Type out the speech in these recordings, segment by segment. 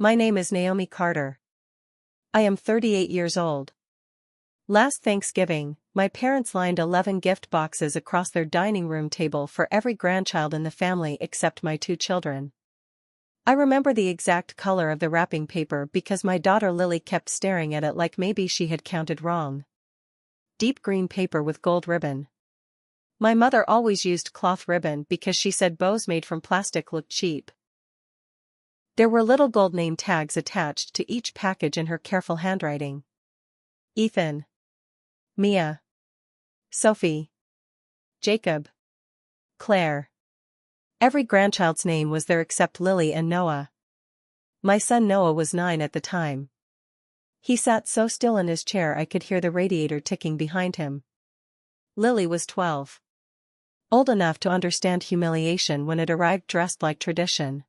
My name is Naomi Carter. I am 38 years old. Last Thanksgiving, my parents lined 11 gift boxes across their dining room table for every grandchild in the family except my 2 children. I remember the exact color of the wrapping paper because my daughter Lily kept staring at it like maybe she had counted wrong. Deep green paper with gold ribbon. My mother always used cloth ribbon because she said bows made from plastic looked cheap. There were little gold name tags attached to each package in her careful handwriting. Ethan. Mia. Sophie. Jacob. Claire. Every grandchild's name was there except Lily and Noah. My son Noah was 9 at the time. He sat so still in his chair I could hear the radiator ticking behind him. Lily was 12. Old enough to understand humiliation when it arrived dressed like tradition.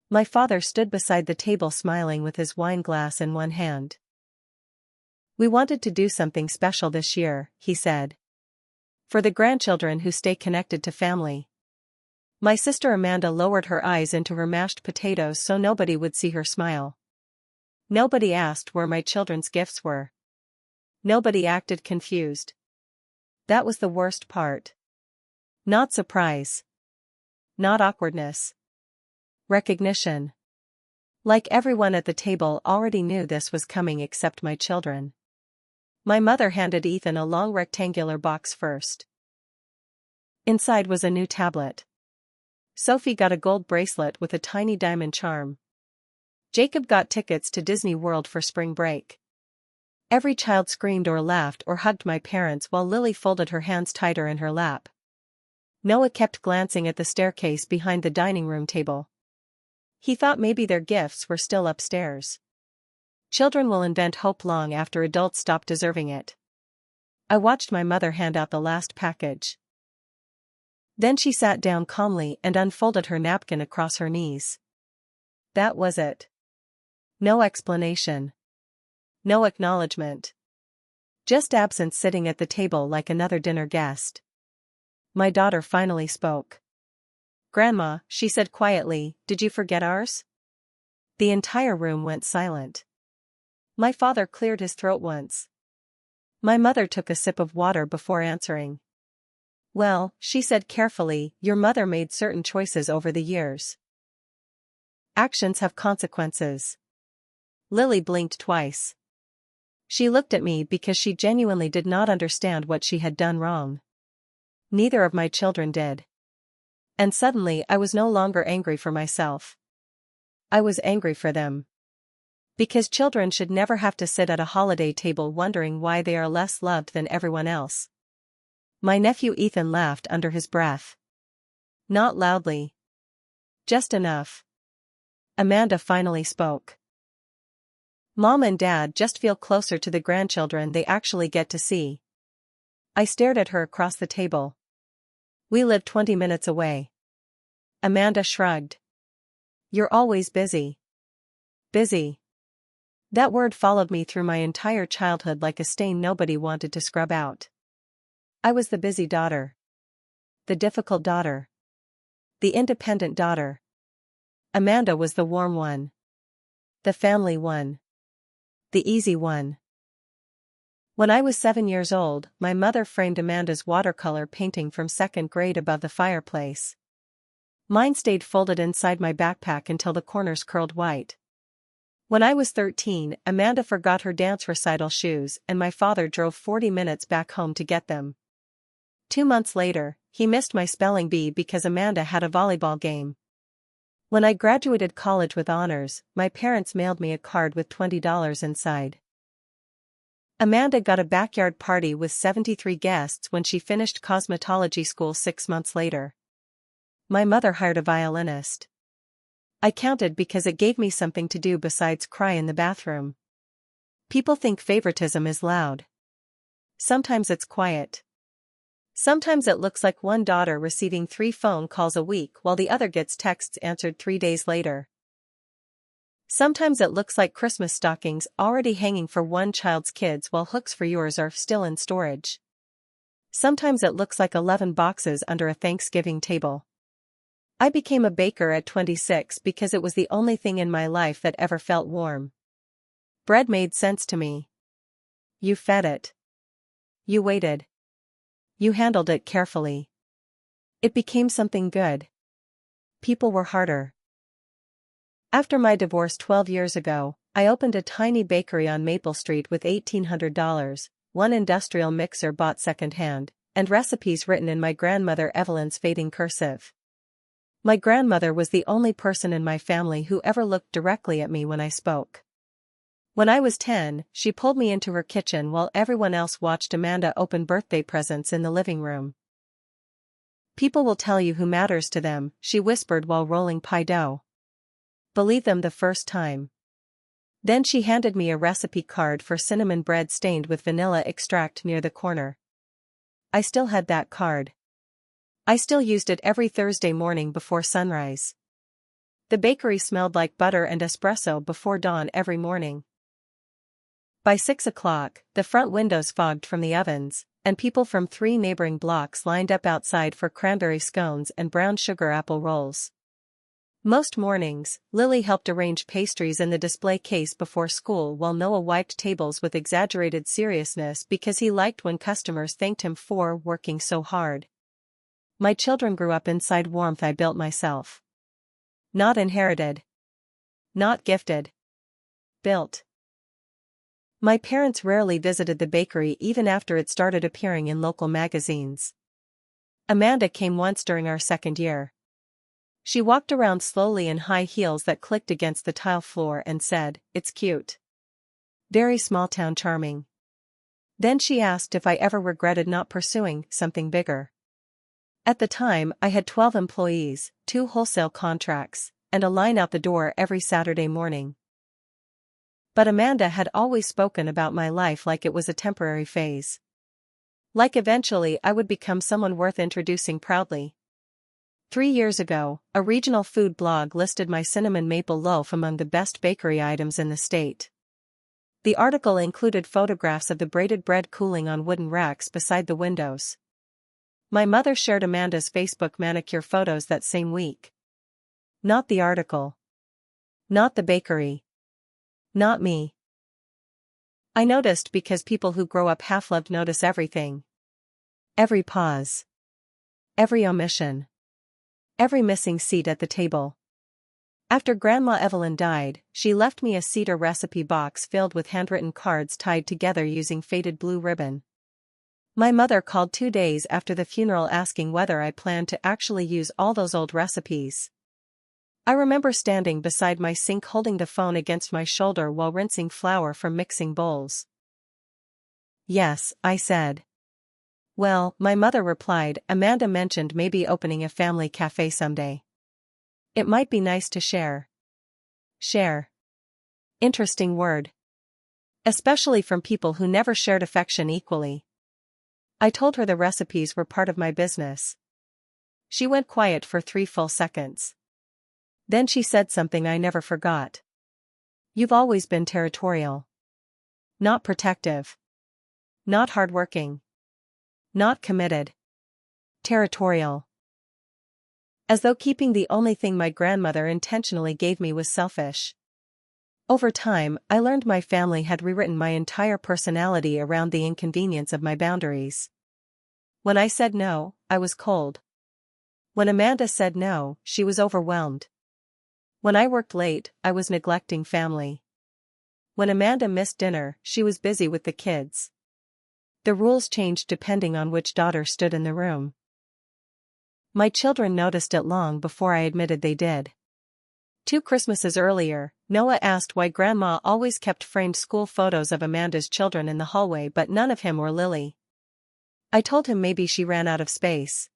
My father stood beside the table smiling with his wine glass in one hand. We wanted to do something special this year, he said. For the grandchildren who stay connected to family. My sister Amanda lowered her eyes into her mashed potatoes so nobody would see her smile. Nobody asked where my children's gifts were. Nobody acted confused. That was the worst part. Not surprise. Not awkwardness. Recognition. Like everyone at the table already knew this was coming except my children. My mother handed Ethan a long rectangular box first. Inside was a new tablet. Sophie got a gold bracelet with a tiny diamond charm. Jacob got tickets to Disney World for spring break. Every child screamed or laughed or hugged my parents while Lily folded her hands tighter in her lap. Noah kept glancing at the staircase behind the dining room table. He thought maybe their gifts were still upstairs. Children will invent hope long after adults stop deserving it. I watched my mother hand out the last package. Then she sat down calmly and unfolded her napkin across her knees. That was it. No explanation. No acknowledgement. Just absence sitting at the table like another dinner guest. My daughter finally spoke. "Grandma," she said quietly, "did you forget ours?" The entire room went silent. My father cleared his throat once. My mother took a sip of water before answering. "Well," she said carefully, "your mother made certain choices over the years. Actions have consequences." Lily blinked twice. She looked at me because she genuinely did not understand what she had done wrong. Neither of my children did. And suddenly I was no longer angry for myself. I was angry for them. Because children should never have to sit at a holiday table wondering why they are less loved than everyone else. My nephew Ethan laughed under his breath. Not loudly. Just enough. Amanda finally spoke. "Mom and Dad just feel closer to the grandchildren they actually get to see." I stared at her across the table. "We live 20 minutes away." Amanda shrugged. "You're always busy." Busy. That word followed me through my entire childhood like a stain nobody wanted to scrub out. I was the busy daughter. The difficult daughter. The independent daughter. Amanda was the warm one. The family one. The easy one. When I was 7 years old, my mother framed Amanda's watercolor painting from 2nd grade above the fireplace. Mine stayed folded inside my backpack until the corners curled white. When I was 13, Amanda forgot her dance recital shoes and my father drove 40 minutes back home to get them. 2 months later, he missed my spelling bee because Amanda had a volleyball game. When I graduated college with honors, my parents mailed me a card with $20 inside. Amanda got a backyard party with 73 guests when she finished cosmetology school 6 months later. My mother hired a violinist. I counted because it gave me something to do besides cry in the bathroom. People think favoritism is loud. Sometimes it's quiet. Sometimes it looks like one daughter receiving 3 phone calls a week while the other gets texts answered 3 days later. Sometimes it looks like Christmas stockings already hanging for one child's kids while hooks for yours are still in storage. Sometimes it looks like 11 boxes under a Thanksgiving table. I became a baker at 26 because it was the only thing in my life that ever felt warm. Bread made sense to me. You fed it. You waited. You handled it carefully. It became something good. People were harder. After my divorce 12 years ago, I opened a tiny bakery on Maple Street with $1,800, one industrial mixer bought secondhand, and recipes written in my grandmother Evelyn's fading cursive. My grandmother was the only person in my family who ever looked directly at me when I spoke. When I was 10, she pulled me into her kitchen while everyone else watched Amanda open birthday presents in the living room. "People will tell you who matters to them," she whispered while rolling pie dough. "Believe them the first time." Then she handed me a recipe card for cinnamon bread stained with vanilla extract near the corner. I still had that card. I still used it every Thursday morning before sunrise. The bakery smelled like butter and espresso before dawn every morning. By 6 o'clock, the front windows fogged from the ovens, and people from 3 neighboring blocks lined up outside for cranberry scones and brown sugar apple rolls. Most mornings, Lily helped arrange pastries in the display case before school while Noah wiped tables with exaggerated seriousness because he liked when customers thanked him for working so hard. My children grew up inside warmth I built myself. Not inherited. Not gifted. Built. My parents rarely visited the bakery even after it started appearing in local magazines. Amanda came once during our second year. She walked around slowly in high heels that clicked against the tile floor and said, "It's cute. Very small-town charming." Then she asked if I ever regretted not pursuing something bigger. At the time, I had 12 employees, 2 wholesale contracts, and a line out the door every Saturday morning. But Amanda had always spoken about my life like it was a temporary phase. Like eventually I would become someone worth introducing proudly. 3 years ago, a regional food blog listed my cinnamon maple loaf among the best bakery items in the state. The article included photographs of the braided bread cooling on wooden racks beside the windows. My mother shared Amanda's Facebook manicure photos that same week. Not the article. Not the bakery. Not me. I noticed because people who grow up half-loved notice everything. Every pause. Every omission. Every missing seat at the table. After Grandma Evelyn died, she left me a cedar recipe box filled with handwritten cards tied together using faded blue ribbon. My mother called 2 days after the funeral asking whether I planned to actually use all those old recipes. I remember standing beside my sink holding the phone against my shoulder while rinsing flour from mixing bowls. "Yes," I said. "Well," my mother replied, "Amanda mentioned maybe opening a family cafe someday. It might be nice to share." Share. Interesting word. Especially from people who never shared affection equally. I told her the recipes were part of my business. She went quiet for 3 full seconds. Then she said something I never forgot. "You've always been territorial. Not protective. Not hardworking. Not committed. Territorial." As though keeping the only thing my grandmother intentionally gave me was selfish. Over time, I learned my family had rewritten my entire personality around the inconvenience of my boundaries. When I said no, I was cold. When Amanda said no, she was overwhelmed. When I worked late, I was neglecting family. When Amanda missed dinner, she was busy with the kids. The rules changed depending on which daughter stood in the room. My children noticed it long before I admitted they did. 2 Christmases earlier, Noah asked why Grandma always kept framed school photos of Amanda's children in the hallway but none of him or Lily. I told him maybe she ran out of space.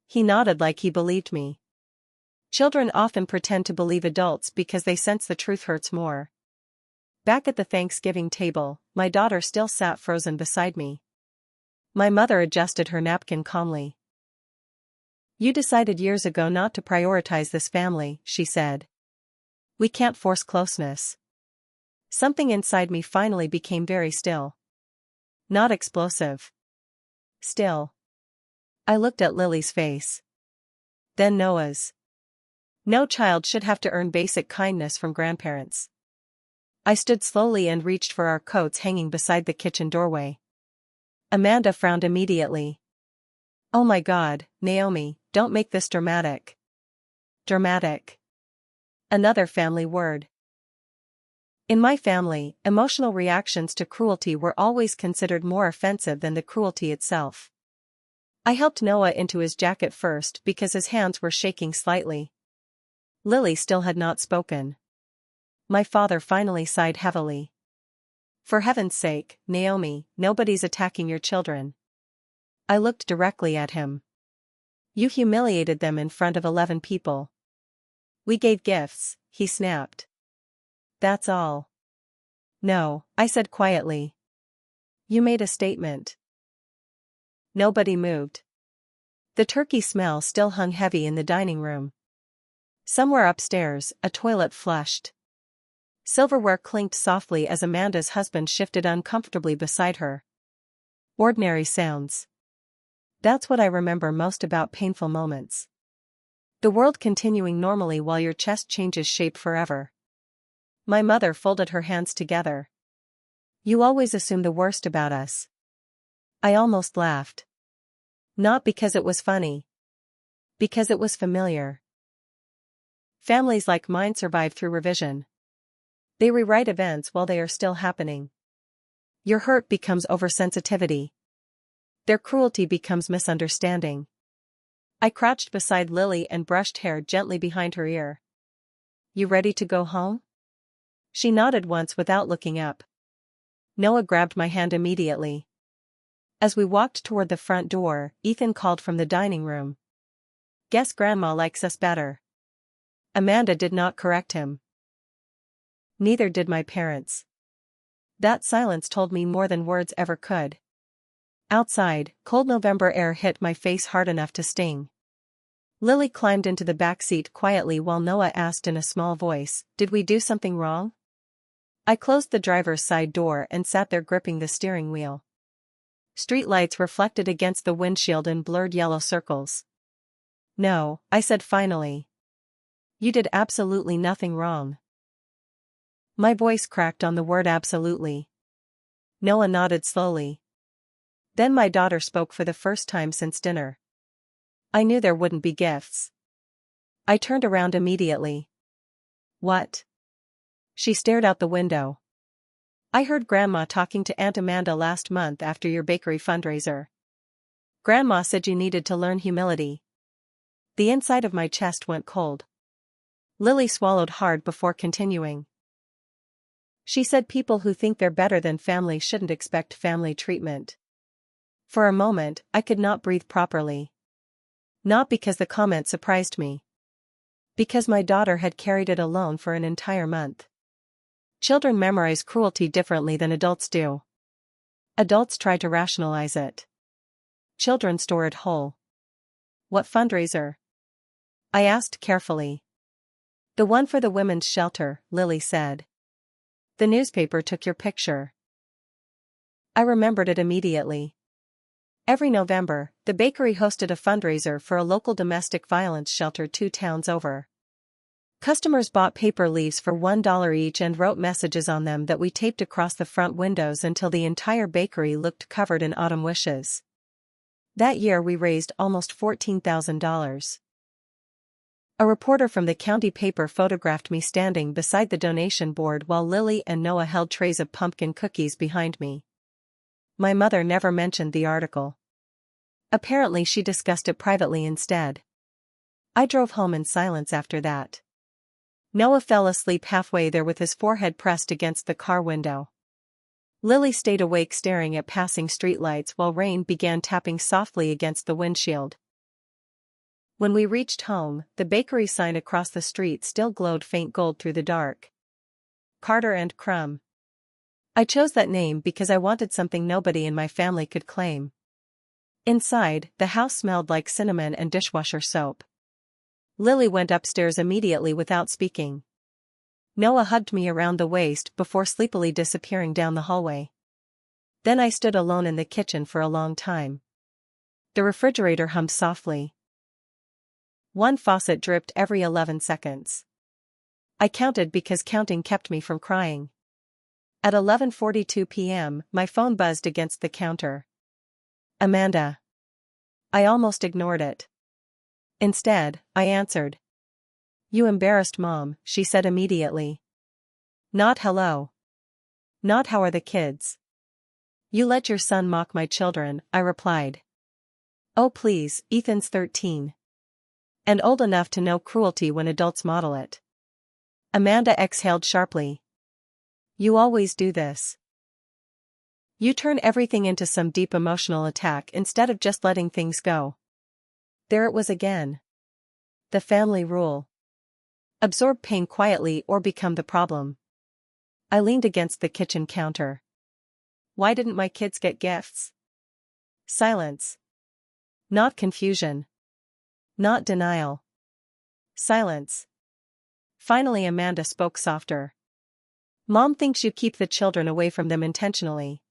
He nodded like he believed me. Children often pretend to believe adults because they sense the truth hurts more. Back at the Thanksgiving table, my daughter still sat frozen beside me. My mother adjusted her napkin calmly. "You decided years ago not to prioritize this family," she said. "We can't force closeness." Something inside me finally became very still. Not explosive. Still. I looked at Lily's face. Then Noah's. No child should have to earn basic kindness from grandparents. I stood slowly and reached for our coats hanging beside the kitchen doorway. Amanda frowned immediately. "Oh my God, Naomi, don't make this dramatic." Dramatic. Another family word. In my family, emotional reactions to cruelty were always considered more offensive than the cruelty itself. I helped Noah into his jacket first because his hands were shaking slightly. Lily still had not spoken. My father finally sighed heavily. "For heaven's sake, Naomi, nobody's attacking your children." I looked directly at him. "You humiliated them in front of 11 people. We gave gifts," he snapped. "That's all." "No," I said quietly. "You made a statement." Nobody moved. The turkey smell still hung heavy in the dining room. Somewhere upstairs, a toilet flushed. Silverware clinked softly as Amanda's husband shifted uncomfortably beside her. Ordinary sounds. That's what I remember most about painful moments. The world continuing normally while your chest changes shape forever. My mother folded her hands together. "You always assume the worst about us." I almost laughed. Not because it was funny. Because it was familiar. Families like mine survive through revision. They rewrite events while they are still happening. Your hurt becomes oversensitivity. Their cruelty becomes misunderstanding. I crouched beside Lily and brushed hair gently behind her ear. "You ready to go home?" She nodded once without looking up. Noah grabbed my hand immediately. As we walked toward the front door, Ethan called from the dining room. "Guess Grandma likes us better." Amanda did not correct him. Neither did my parents. That silence told me more than words ever could. Outside, cold November air hit my face hard enough to sting. Lily climbed into the back seat quietly while Noah asked in a small voice, "Did we do something wrong?" I closed the driver's side door and sat there gripping the steering wheel. Street lights reflected against the windshield in blurred yellow circles. "No," I said finally. "You did absolutely nothing wrong." My voice cracked on the word absolutely. Noah nodded slowly. Then my daughter spoke for the first time since dinner. "I knew there wouldn't be gifts." I turned around immediately. "What?" She stared out the window. "I heard Grandma talking to Aunt Amanda last month after your bakery fundraiser. Grandma said you needed to learn humility." The inside of my chest went cold. Lily swallowed hard before continuing. "She said people who think they're better than family shouldn't expect family treatment." For a moment, I could not breathe properly. Not because the comment surprised me. Because my daughter had carried it alone for an entire month. Children memorize cruelty differently than adults do. Adults try to rationalize it. Children store it whole. "What fundraiser?" I asked carefully. "The one for the women's shelter," Lily said. "The newspaper took your picture." I remembered it immediately. Every November, the bakery hosted a fundraiser for a local domestic violence shelter 2 towns over. Customers bought paper leaves for $1 each and wrote messages on them that we taped across the front windows until the entire bakery looked covered in autumn wishes. That year we raised almost $14,000. A reporter from the county paper photographed me standing beside the donation board while Lily and Noah held trays of pumpkin cookies behind me. My mother never mentioned the article. Apparently she discussed it privately instead. I drove home in silence after that. Noah fell asleep halfway there with his forehead pressed against the car window. Lily stayed awake staring at passing streetlights while rain began tapping softly against the windshield. When we reached home, the bakery sign across the street still glowed faint gold through the dark. Carter and Crumb. I chose that name because I wanted something nobody in my family could claim. Inside, the house smelled like cinnamon and dishwasher soap. Lily went upstairs immediately without speaking. Noah hugged me around the waist before sleepily disappearing down the hallway. Then I stood alone in the kitchen for a long time. The refrigerator hummed softly. One faucet dripped every 11 seconds. I counted because counting kept me from crying. At 11:42 p.m., my phone buzzed against the counter. Amanda. I almost ignored it. Instead, I answered. You embarrassed Mom, she said immediately. Not hello. Not how are the kids. You let your son mock my children, I replied. Oh please, Ethan's 13. And old enough to know cruelty when adults model it. Amanda exhaled sharply. You always do this. You turn everything into some deep emotional attack instead of just letting things go. There it was again. The family rule. Absorb pain quietly or become the problem. I leaned against the kitchen counter. Why didn't my kids get gifts? Silence. Not confusion. Not denial. Silence. Finally Amanda spoke softer. Mom thinks you keep the children away from them intentionally.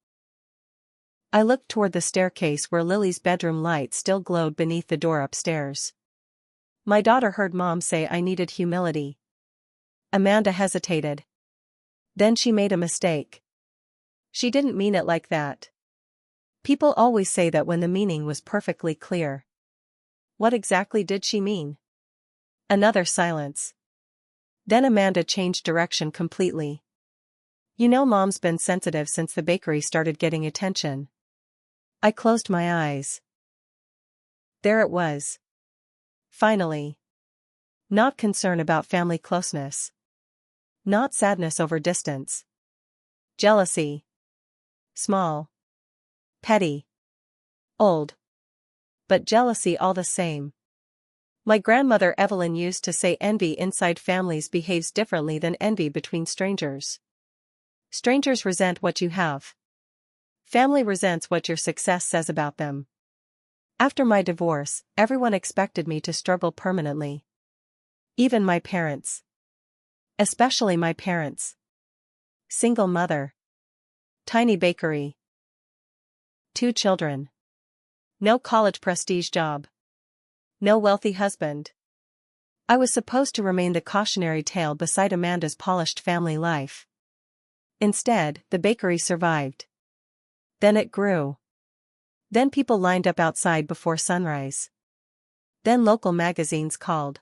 I looked toward the staircase where Lily's bedroom light still glowed beneath the door upstairs. My daughter heard Mom say I needed humility. Amanda hesitated. Then she made a mistake. She didn't mean it like that. People always say that when the meaning was perfectly clear. What exactly did she mean? Another silence. Then Amanda changed direction completely. You know Mom's been sensitive since the bakery started getting attention. I closed my eyes. There it was. Finally. Not concern about family closeness. Not sadness over distance. Jealousy. Small. Petty. Old. But jealousy all the same. My grandmother Evelyn used to say envy inside families behaves differently than envy between strangers. Strangers resent what you have. Family resents what your success says about them. After my divorce, everyone expected me to struggle permanently. Even my parents. Especially my parents. Single mother. Tiny bakery. 2 children. No college prestige job. No wealthy husband. I was supposed to remain the cautionary tale beside Amanda's polished family life. Instead, the bakery survived. Then it grew. Then people lined up outside before sunrise. Then local magazines called.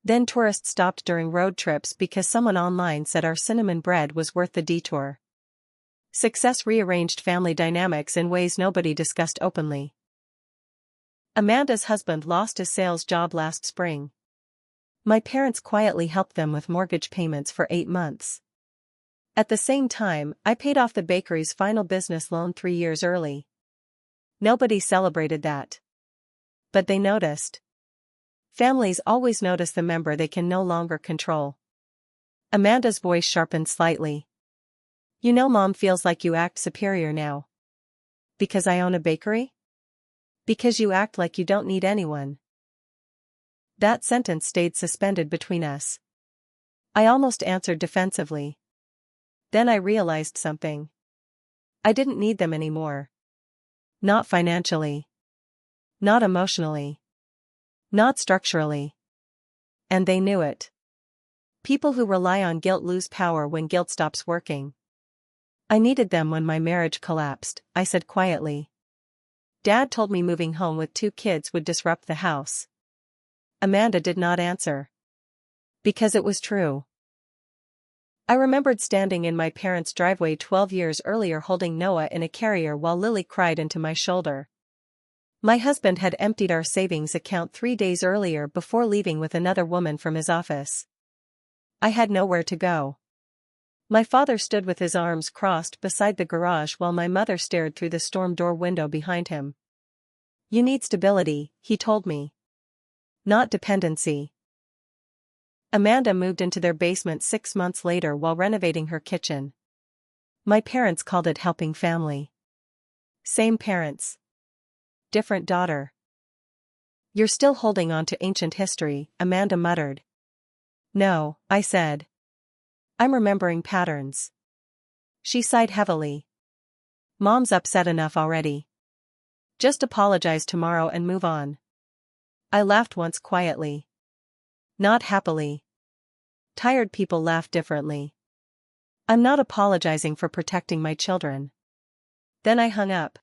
Then tourists stopped during road trips because someone online said our cinnamon bread was worth the detour. Success rearranged family dynamics in ways nobody discussed openly. Amanda's husband lost his sales job last spring. My parents quietly helped them with mortgage payments for 8 months. At the same time, I paid off the bakery's final business loan 3 years early. Nobody celebrated that. But they noticed. Families always notice the member they can no longer control. Amanda's voice sharpened slightly. You know Mom feels like you act superior now. Because I own a bakery? Because you act like you don't need anyone. That sentence stayed suspended between us. I almost answered defensively. Then I realized something. I didn't need them anymore. Not financially. Not emotionally. Not structurally. And they knew it. People who rely on guilt lose power when guilt stops working. I needed them when my marriage collapsed, I said quietly. Dad told me moving home with 2 kids would disrupt the house. Amanda did not answer. Because it was true. I remembered standing in my parents' driveway 12 years earlier holding Noah in a carrier while Lily cried into my shoulder. My husband had emptied our savings account 3 days earlier before leaving with another woman from his office. I had nowhere to go. My father stood with his arms crossed beside the garage while my mother stared through the storm door window behind him. You need stability, he told me. Not dependency. Amanda moved into their basement 6 months later while renovating her kitchen. My parents called it helping family. Same parents. Different daughter. You're still holding on to ancient history, Amanda muttered. No, I said. I'm remembering patterns. She sighed heavily. Mom's upset enough already. Just apologize tomorrow and move on. I laughed once quietly. Not happily. Tired people laugh differently. I'm not apologizing for protecting my children. Then I hung up.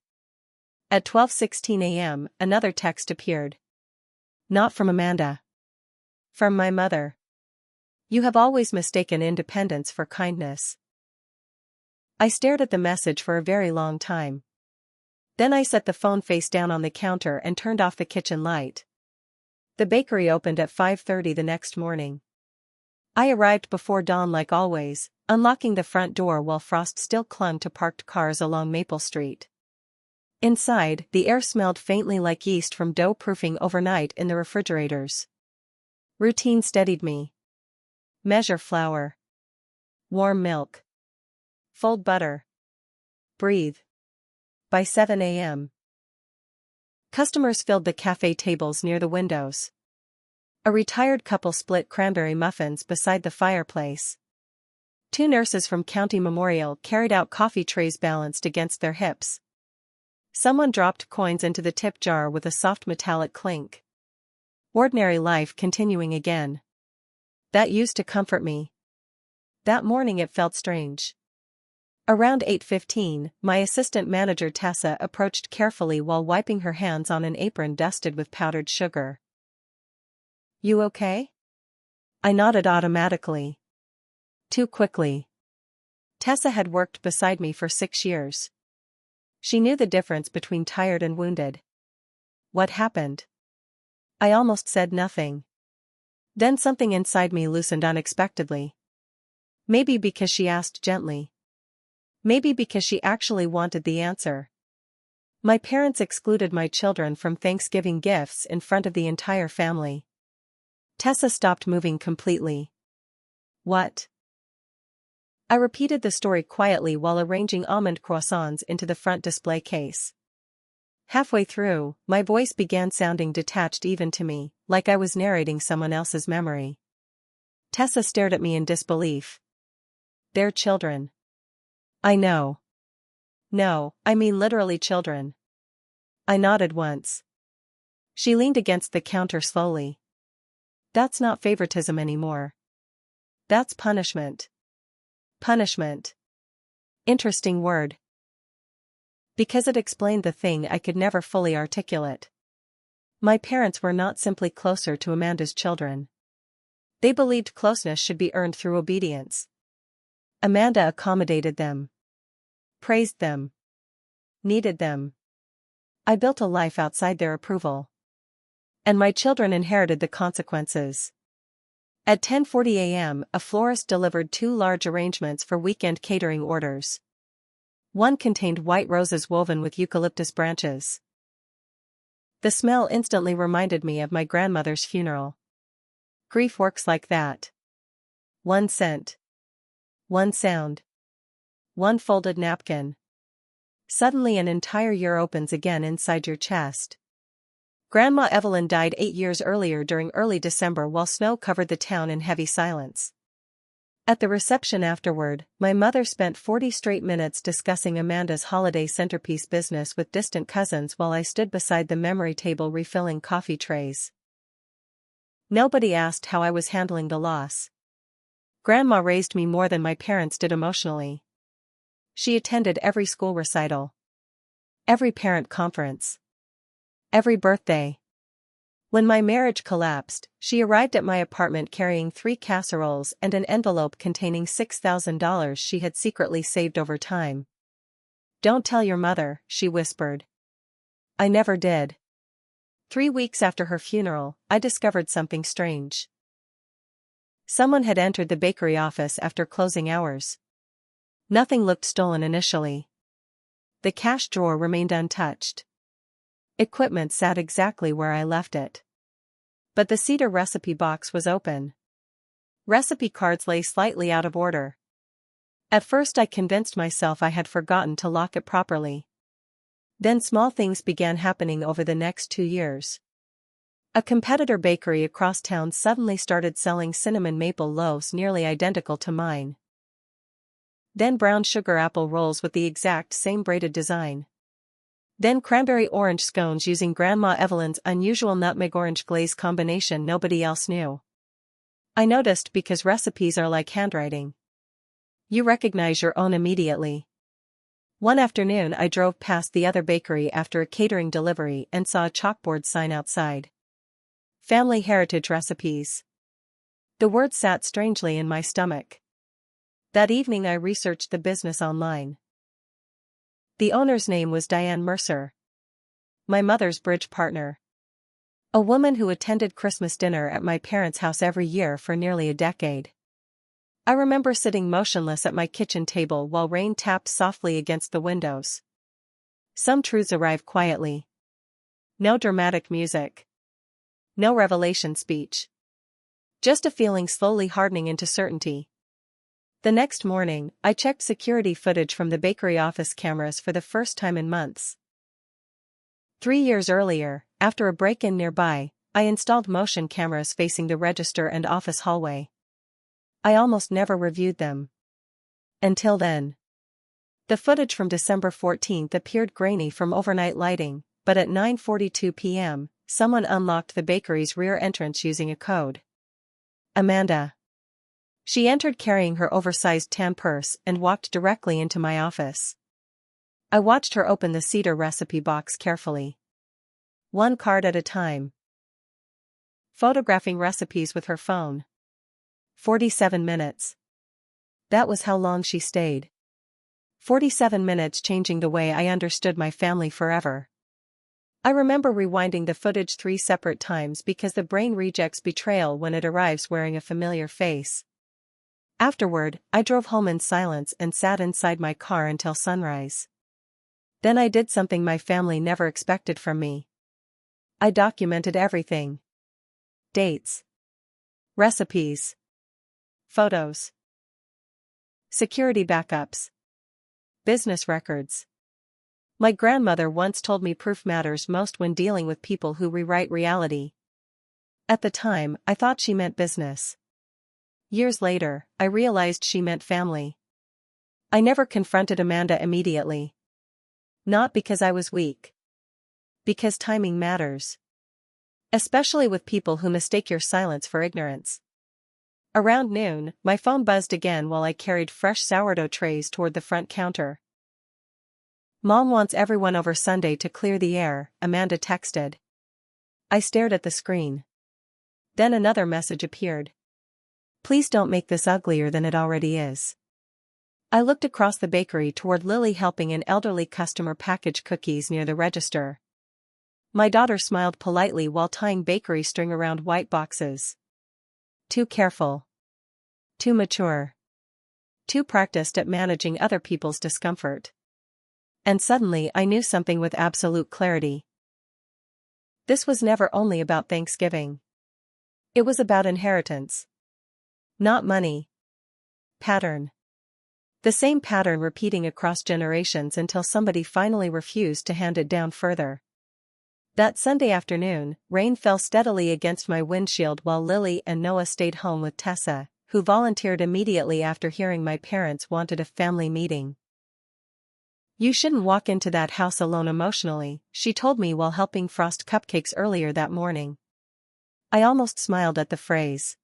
At 12:16 a.m., another text appeared. Not from Amanda. From my mother. You have always mistaken independence for kindness. I stared at the message for a very long time. Then I set the phone face down on the counter and turned off the kitchen light. The bakery opened at 5:30 the next morning. I arrived before dawn like always, unlocking the front door while frost still clung to parked cars along Maple Street. Inside, the air smelled faintly like yeast from dough proofing overnight in the refrigerators. Routine steadied me. Measure flour. Warm milk. Fold butter. Breathe. By 7 a.m. Customers filled the cafe tables near the windows. A retired couple split cranberry muffins beside the fireplace. 2 nurses from County Memorial carried out coffee trays balanced against their hips. Someone dropped coins into the tip jar with a soft metallic clink. Ordinary life continuing again. That used to comfort me. That morning it felt strange. Around 8:15, my assistant manager Tessa approached carefully while wiping her hands on an apron dusted with powdered sugar. You okay? I nodded automatically. Too quickly. Tessa had worked beside me for 6 years. She knew the difference between tired and wounded. What happened? I almost said nothing. Then something inside me loosened unexpectedly. Maybe because she asked gently. Maybe because she actually wanted the answer. My parents excluded my children from Thanksgiving gifts in front of the entire family. Tessa stopped moving completely. What? I repeated the story quietly while arranging almond croissants into the front display case. Halfway through, my voice began sounding detached even to me, like I was narrating someone else's memory. Tessa stared at me in disbelief. They're children. I know. No, I mean literally children. I nodded once. She leaned against the counter slowly. That's not favoritism anymore. That's punishment. Punishment. Interesting word. Because it explained the thing I could never fully articulate. My parents were not simply closer to Amanda's children. They believed closeness should be earned through obedience. Amanda accommodated them. Praised them. Needed them. I built a life outside their approval. And my children inherited the consequences. At 10:40 a.m., a florist delivered 2 large arrangements for weekend catering orders. One contained white roses woven with eucalyptus branches. The smell instantly reminded me of my grandmother's funeral. Grief works like that. 1 scent. 1 sound. 1 folded napkin. Suddenly an entire year opens again inside your chest. Grandma Evelyn died 8 years earlier during early December while snow covered the town in heavy silence. At the reception afterward, my mother spent 40 straight minutes discussing Amanda's holiday centerpiece business with distant cousins while I stood beside the memory table refilling coffee trays. Nobody asked how I was handling the loss. Grandma raised me more than my parents did emotionally. She attended every school recital. Every parent conference. Every birthday. When my marriage collapsed, she arrived at my apartment carrying 3 casseroles and an envelope containing $6,000 she had secretly saved over time. Don't tell your mother, she whispered. I never did. 3 weeks after her funeral, I discovered something strange. Someone had entered the bakery office after closing hours. Nothing looked stolen initially. The cash drawer remained untouched. Equipment sat exactly where I left it. But the cedar recipe box was open. Recipe cards lay slightly out of order. At first I convinced myself I had forgotten to lock it properly. Then small things began happening over the next 2 years. A competitor bakery across town suddenly started selling cinnamon maple loaves nearly identical to mine. Then brown sugar apple rolls with the exact same braided design. Then cranberry orange scones using Grandma Evelyn's unusual nutmeg orange glaze combination nobody else knew. I noticed because recipes are like handwriting. You recognize your own immediately. One afternoon I drove past the other bakery after a catering delivery and saw a chalkboard sign outside. Family Heritage Recipes. The word sat strangely in my stomach. That evening I researched the business online. The owner's name was Diane Mercer, my mother's bridge partner. A woman who attended Christmas dinner at my parents' house every year for nearly a decade. I remember sitting motionless at my kitchen table while rain tapped softly against the windows. Some truths arrive quietly. No dramatic music. No revelation speech. Just a feeling slowly hardening into certainty. The next morning, I checked security footage from the bakery office cameras for the first time in months. 3 years earlier, after a break-in nearby, I installed motion cameras facing the register and office hallway. I almost never reviewed them. Until then. The footage from December 14th appeared grainy from overnight lighting, but at 9:42 p.m., someone unlocked the bakery's rear entrance using a code. Amanda. She entered carrying her oversized tan purse and walked directly into my office. I watched her open the cedar recipe box carefully. One card at a time. Photographing recipes with her phone. 47 minutes. That was how long she stayed. 47 minutes changing the way I understood my family forever. I remember rewinding the footage 3 separate times because the brain rejects betrayal when it arrives wearing a familiar face. Afterward, I drove home in silence and sat inside my car until sunrise. Then I did something my family never expected from me. I documented everything. Dates. Recipes. Photos. Security backups. Business records. My grandmother once told me proof matters most when dealing with people who rewrite reality. At the time, I thought she meant business. Years later, I realized she meant family. I never confronted Amanda immediately. Not because I was weak. Because timing matters. Especially with people who mistake your silence for ignorance. Around noon, my phone buzzed again while I carried fresh sourdough trays toward the front counter. Mom wants everyone over Sunday to clear the air, Amanda texted. I stared at the screen. Then another message appeared. Please don't make this uglier than it already is. I looked across the bakery toward Lily helping an elderly customer package cookies near the register. My daughter smiled politely while tying bakery string around white boxes. Too careful. Too mature. Too practiced at managing other people's discomfort. And suddenly I knew something with absolute clarity. This was never only about Thanksgiving. It was about inheritance. Not money. Pattern. The same pattern repeating across generations until somebody finally refused to hand it down further. That Sunday afternoon, rain fell steadily against my windshield while Lily and Noah stayed home with Tessa, who volunteered immediately after hearing my parents wanted a family meeting. You shouldn't walk into that house alone emotionally, she told me while helping frost cupcakes earlier that morning. I almost smiled at the phrase.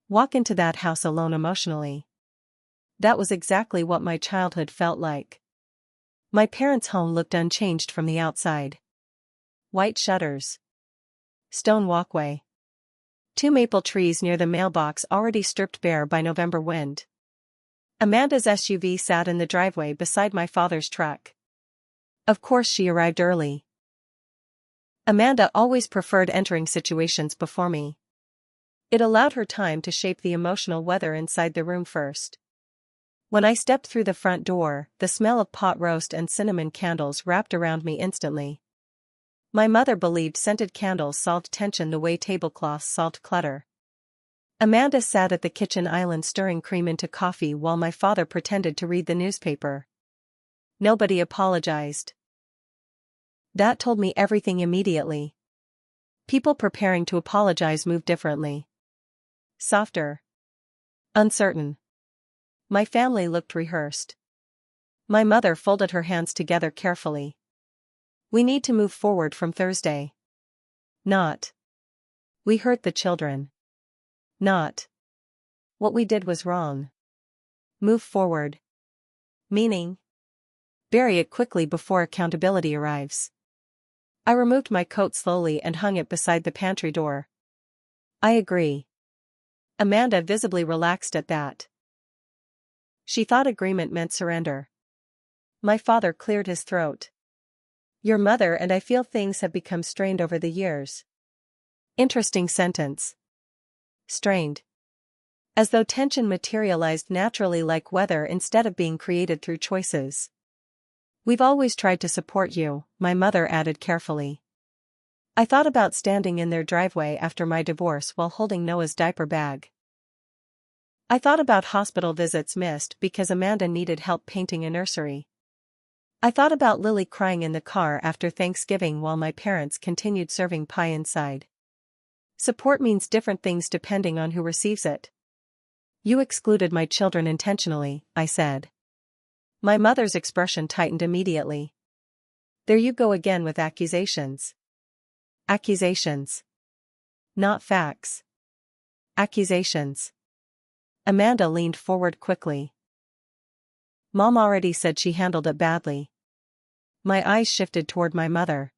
Walk into that house alone emotionally. That was exactly what my childhood felt like. My parents' home looked unchanged from the outside. White shutters. Stone walkway. 2 maple trees near the mailbox already stripped bare by November wind. Amanda's SUV sat in the driveway beside my father's truck. Of course she arrived early. Amanda always preferred entering situations before me. It allowed her time to shape the emotional weather inside the room first. When I stepped through the front door, the smell of pot roast and cinnamon candles wrapped around me instantly. My mother believed scented candles solved tension the way tablecloths solved clutter. Amanda sat at the kitchen island stirring cream into coffee while my father pretended to read the newspaper. Nobody apologized. That told me everything immediately. People preparing to apologize move differently. Softer. Uncertain. My family looked rehearsed. My mother folded her hands together carefully. We need to move forward from Thursday. Not. We hurt the children. Not. What we did was wrong. Move forward. Meaning? Bury it quickly before accountability arrives. I removed my coat slowly and hung it beside the pantry door. I agree. Amanda visibly relaxed at that. She thought agreement meant surrender. My father cleared his throat. Your mother and I feel things have become strained over the years. Interesting sentence. Strained. As though tension materialized naturally like weather instead of being created through choices. We've always tried to support you, my mother added carefully. I thought about standing in their driveway after my divorce while holding Noah's diaper bag. I thought about hospital visits missed because Amanda needed help painting a nursery. I thought about Lily crying in the car after Thanksgiving while my parents continued serving pie inside. Support means different things depending on who receives it. You excluded my children intentionally, I said. My mother's expression tightened immediately. There you go again with accusations. Accusations. Not facts. Accusations. Amanda leaned forward quickly. Mom already said she handled it badly. My eyes shifted toward my mother.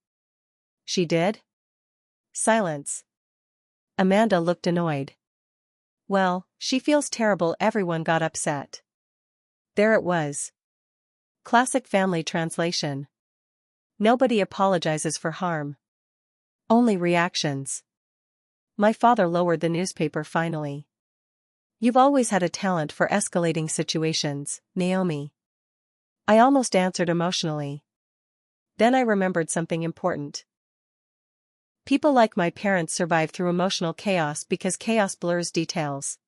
She did? Silence. Amanda looked annoyed. Well, she feels terrible. Everyone got upset. There it was. Classic family translation. Nobody apologizes for harm. Only reactions. My father lowered the newspaper finally. You've always had a talent for escalating situations, Naomi. I almost answered emotionally. Then I remembered something important. People like my parents survive through emotional chaos because chaos blurs details.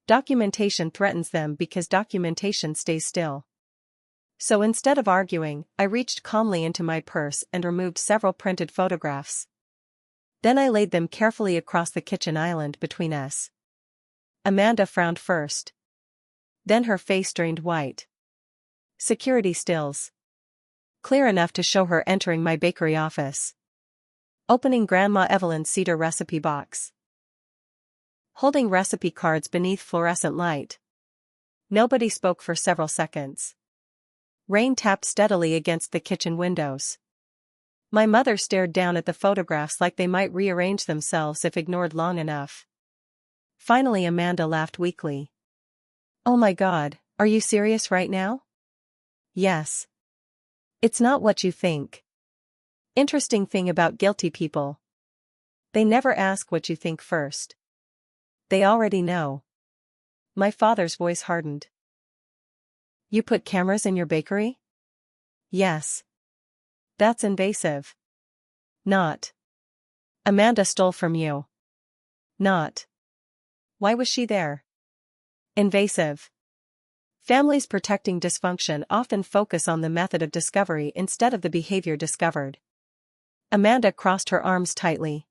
Documentation threatens them because documentation stays still. So instead of arguing, I reached calmly into my purse and removed several printed photographs. Then I laid them carefully across the kitchen island between us. Amanda frowned first. Then her face drained white. Security stills. Clear enough to show her entering my bakery office. Opening Grandma Evelyn's cedar recipe box. Holding recipe cards beneath fluorescent light. Nobody spoke for several seconds. Rain tapped steadily against the kitchen windows. My mother stared down at the photographs like they might rearrange themselves if ignored long enough. Finally Amanda laughed weakly. Oh my God, are you serious right now? Yes. It's not what you think. Interesting thing about guilty people. They never ask what you think first. They already know. My father's voice hardened. You put cameras in your bakery? Yes. That's invasive. Not. Amanda stole from you. Not. Why was she there? Invasive. Families protecting dysfunction often focus on the method of discovery instead of the behavior discovered. Amanda crossed her arms tightly.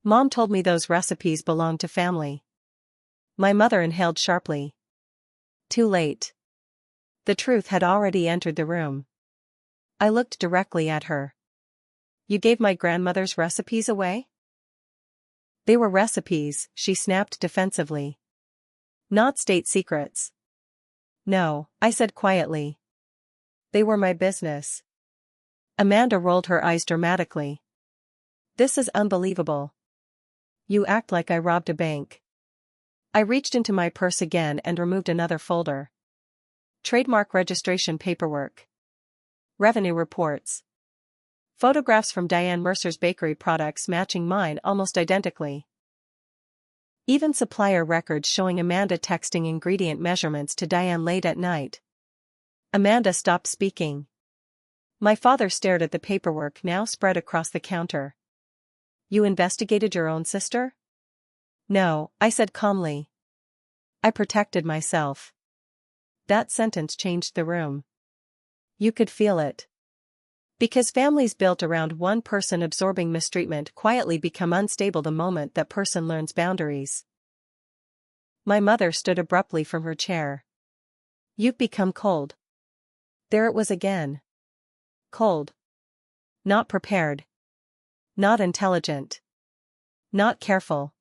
Mom told me those recipes belonged to family. My mother inhaled sharply. Too late. The truth had already entered the room. I looked directly at her. You gave my grandmother's recipes away? They were recipes, she snapped defensively. Not state secrets. No, I said quietly. They were my business. Amanda rolled her eyes dramatically. This is unbelievable. You act like I robbed a bank. I reached into my purse again and removed another folder. Trademark registration paperwork. Revenue reports. Photographs from Diane Mercer's bakery products matching mine almost identically. Even supplier records showing Amanda texting ingredient measurements to Diane late at night. Amanda stopped speaking. My father stared at the paperwork now spread across the counter. You investigated your own sister? No, I said calmly. I protected myself. That sentence changed the room. You could feel it. Because families built around one person absorbing mistreatment quietly become unstable the moment that person learns boundaries. My mother stood abruptly from her chair. You've become cold. There it was again. Cold. Not prepared. Not intelligent. Not careful.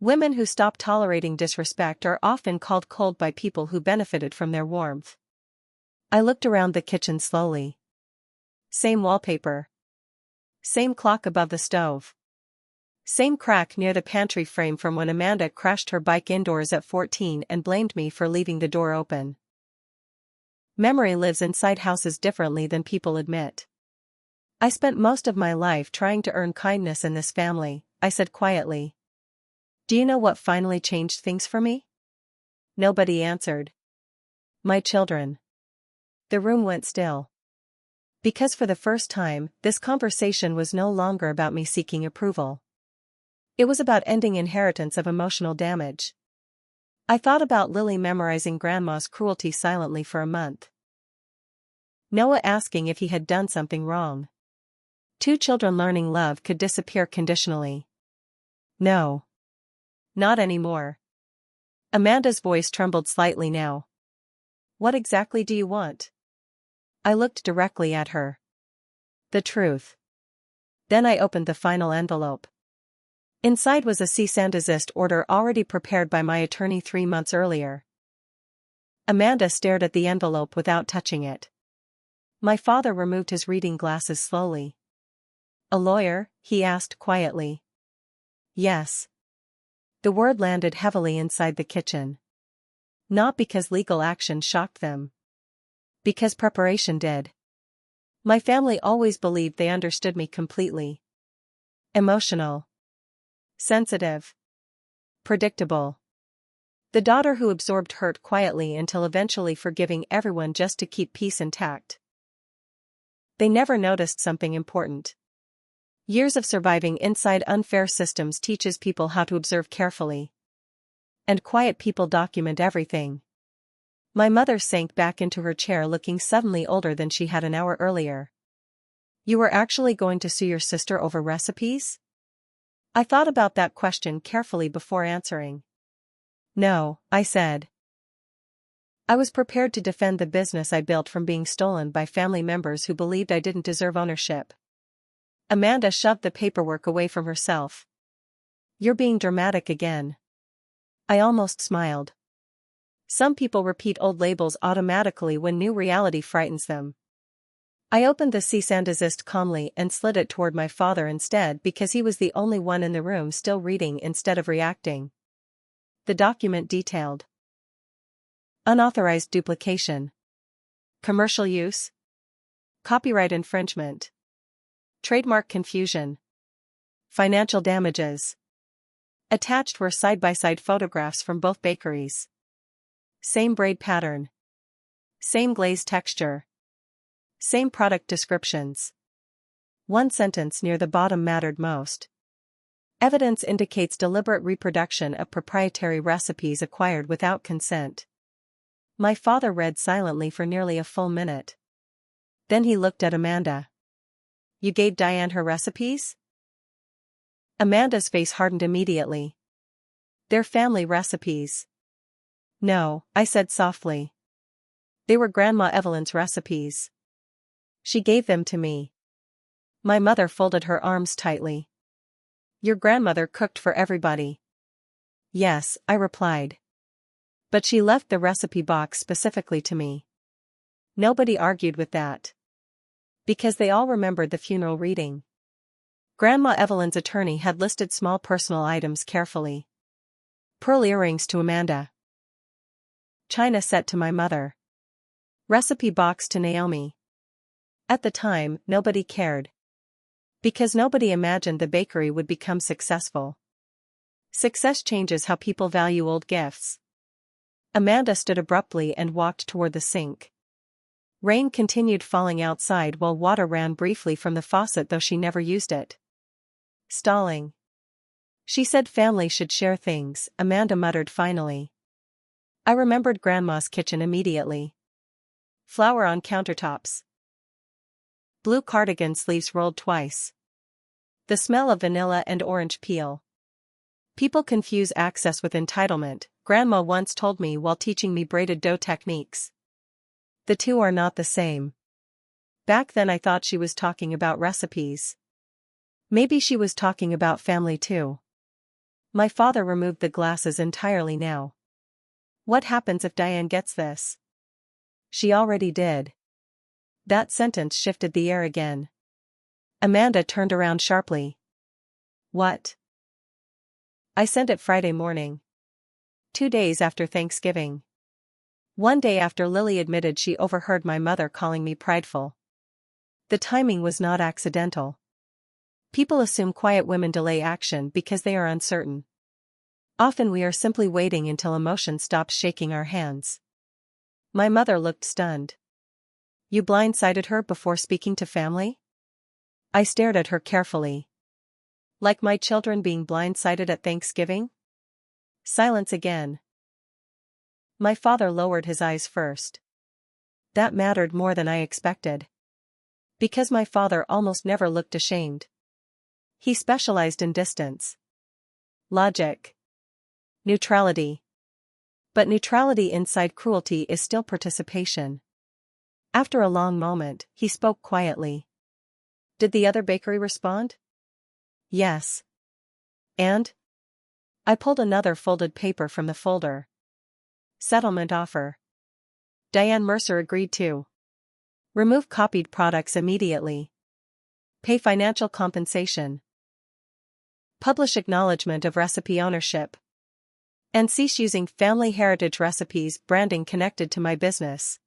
Women who stop tolerating disrespect are often called cold by people who benefited from their warmth. I looked around the kitchen slowly. Same wallpaper. Same clock above the stove. Same crack near the pantry frame from when Amanda crashed her bike indoors at 14 and blamed me for leaving the door open. Memory lives inside houses differently than people admit. I spent most of my life trying to earn kindness in this family, I said quietly. Do you know what finally changed things for me? Nobody answered. My children. The room went still. Because for the first time, this conversation was no longer about me seeking approval. It was about ending inheritance of emotional damage. I thought about Lily memorizing Grandma's cruelty silently for a month. Noah asking if he had done something wrong. 2 children learning love could disappear conditionally. No. Not anymore. Amanda's voice trembled slightly now. What exactly do you want? I looked directly at her. The truth. Then I opened the final envelope. Inside was a cease and desist order already prepared by my attorney 3 months earlier. Amanda stared at the envelope without touching it. My father removed his reading glasses slowly. A lawyer? He asked quietly. Yes. The word landed heavily inside the kitchen. Not because legal action shocked them. Because preparation did. My family always believed they understood me completely. Emotional. Sensitive. Predictable. The daughter who absorbed hurt quietly until eventually forgiving everyone just to keep peace intact. They never noticed something important. Years of surviving inside unfair systems teaches people how to observe carefully. And quiet people document everything. My mother sank back into her chair looking suddenly older than she had an hour earlier. You were actually going to sue your sister over recipes? I thought about that question carefully before answering. No, I said. I was prepared to defend the business I built from being stolen by family members who believed I didn't deserve ownership. Amanda shoved the paperwork away from herself. You're being dramatic again. I almost smiled. Some people repeat old labels automatically when new reality frightens them. I opened the cease and desist calmly and slid it toward my father instead because he was the only one in the room still reading instead of reacting. The document detailed unauthorized duplication, commercial use, copyright infringement, trademark confusion, financial damages. Attached were side-by-side photographs from both bakeries. Same braid pattern. Same glaze texture. Same product descriptions. One sentence near the bottom mattered most. Evidence indicates deliberate reproduction of proprietary recipes acquired without consent. My father read silently for nearly a full minute. Then he looked at Amanda. You gave Diane her recipes? Amanda's face hardened immediately. They're family recipes. No, I said softly. They were Grandma Evelyn's recipes. She gave them to me. My mother folded her arms tightly. Your grandmother cooked for everybody. Yes, I replied. But she left the recipe box specifically to me. Nobody argued with that. Because they all remembered the funeral reading. Grandma Evelyn's attorney had listed small personal items carefully. Pearl earrings to Amanda. China set to my mother. Recipe box to Naomi. At the time, nobody cared. Because nobody imagined the bakery would become successful. Success changes how people value old gifts. Amanda stood abruptly and walked toward the sink. Rain continued falling outside while water ran briefly from the faucet though she never used it. Stalling. She said family should share things, Amanda muttered finally. I remembered Grandma's kitchen immediately. Flour on countertops. Blue cardigan sleeves rolled twice. The smell of vanilla and orange peel. People confuse access with entitlement, Grandma once told me while teaching me braided dough techniques. The two are not the same. Back then I thought she was talking about recipes. Maybe she was talking about family too. My father removed the glasses entirely now. What happens if Diane gets this? She already did. That sentence shifted the air again. Amanda turned around sharply. What? I sent it Friday morning. 2 days after Thanksgiving. One day after Lily admitted she overheard my mother calling me prideful. The timing was not accidental. People assume quiet women delay action because they are uncertain. Often we are simply waiting until emotion stops shaking our hands. My mother looked stunned. You blindsided her before speaking to family? I stared at her carefully. Like my children being blindsided at Thanksgiving? Silence again. My father lowered his eyes first. That mattered more than I expected. Because my father almost never looked ashamed. He specialized in distance. Logic. Neutrality. But neutrality inside cruelty is still participation. After a long moment, he spoke quietly. Did the other bakery respond? Yes. And? I pulled another folded paper from the folder. Settlement offer. Diane Mercer agreed to remove copied products immediately. Pay financial compensation. Publish acknowledgement of recipe ownership. And cease using family heritage recipes branding connected to my business.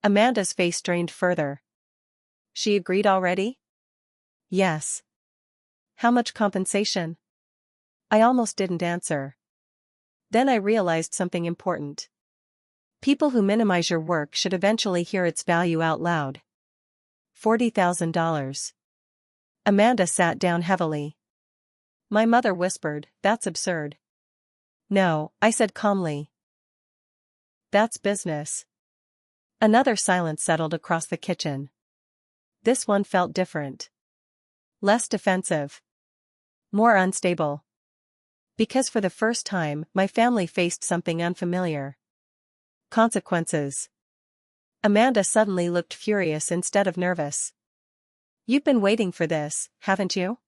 Amanda's face strained further. She agreed already? Yes. How much compensation? I almost didn't answer. Then I realized something important. People who minimize your work should eventually hear its value out loud. $40,000. Amanda sat down heavily. My mother whispered, "That's absurd." No, I said calmly. That's business. Another silence settled across the kitchen. This one felt different. Less defensive. More unstable. Because for the first time, my family faced something unfamiliar. Consequences. Amanda suddenly looked furious instead of nervous. You've been waiting for this, haven't you?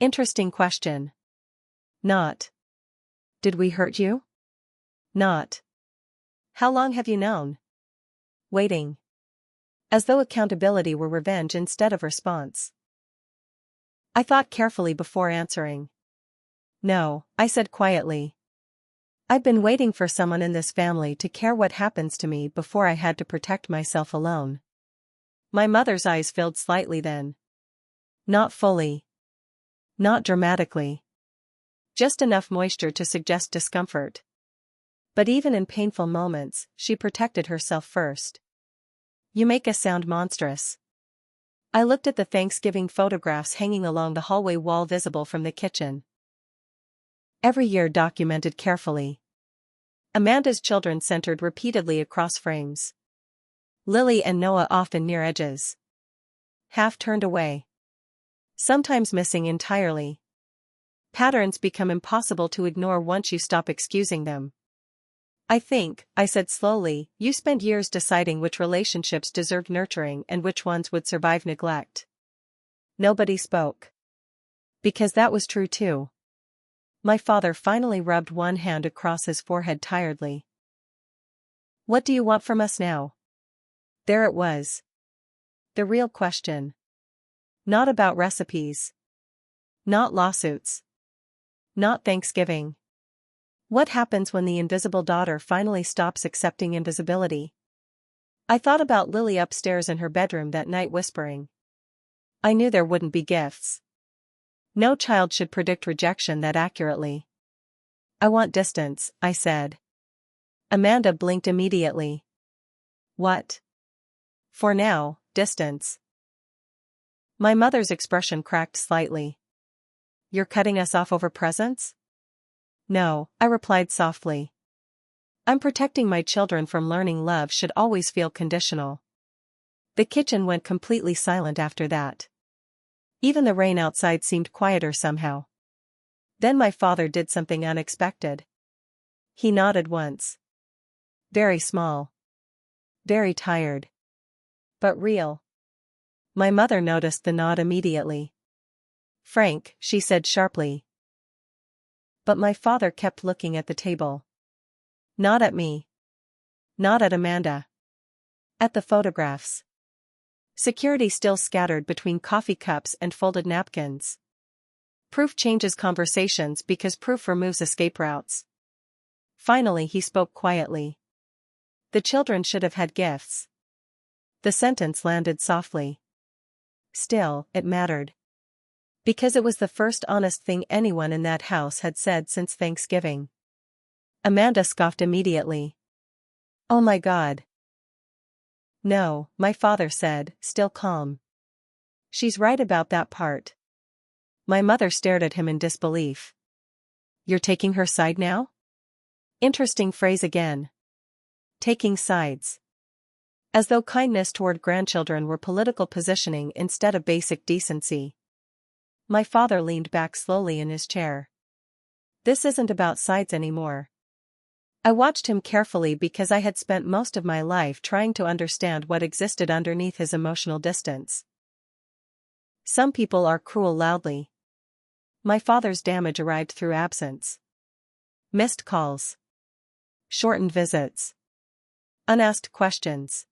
Interesting question. Not. Did we hurt you? Not. How long have you known? Waiting. As though accountability were revenge instead of response. I thought carefully before answering. No, I said quietly. I've been waiting for someone in this family to care what happens to me before I had to protect myself alone. My mother's eyes filled slightly then. Not fully. Not dramatically. Just enough moisture to suggest discomfort. But even in painful moments, she protected herself first. You make us sound monstrous. I looked at the Thanksgiving photographs hanging along the hallway wall visible from the kitchen. Every year documented carefully. Amanda's children centered repeatedly across frames. Lily and Noah often near edges. Half turned away. Sometimes missing entirely. Patterns become impossible to ignore once you stop excusing them. I think, I said slowly, you spent years deciding which relationships deserved nurturing and which ones would survive neglect. Nobody spoke. Because that was true too. My father finally rubbed one hand across his forehead tiredly. What do you want from us now? There it was. The real question. Not about recipes. Not lawsuits. Not Thanksgiving. What happens when the invisible daughter finally stops accepting invisibility? I thought about Lily upstairs in her bedroom that night whispering. I knew there wouldn't be gifts. No child should predict rejection that accurately. I want distance, I said. Amanda blinked immediately. What? For now, distance. My mother's expression cracked slightly. You're cutting us off over presents? No, I replied softly. I'm protecting my children from learning love should always feel conditional. The kitchen went completely silent after that. Even the rain outside seemed quieter somehow. Then my father did something unexpected. He nodded once. Very small. Very tired. But real. My mother noticed the nod immediately. "Frank," she said sharply. But my father kept looking at the table. Not at me. Not at Amanda. At the photographs. Security still scattered between coffee cups and folded napkins. Proof changes conversations because proof removes escape routes. Finally he spoke quietly. "The children should have had gifts." The sentence landed softly. Still, it mattered. Because it was the first honest thing anyone in that house had said since Thanksgiving. Amanda scoffed immediately. "Oh my God." "No," my father said, still calm. "She's right about that part." My mother stared at him in disbelief. "You're taking her side now?" Interesting phrase again. Taking sides. As though kindness toward grandchildren were political positioning instead of basic decency. My father leaned back slowly in his chair. "This isn't about sides anymore." I watched him carefully because I had spent most of my life trying to understand what existed underneath his emotional distance. Some people are cruel loudly. My father's damage arrived through absence. Missed calls. Shortened visits. Unasked questions.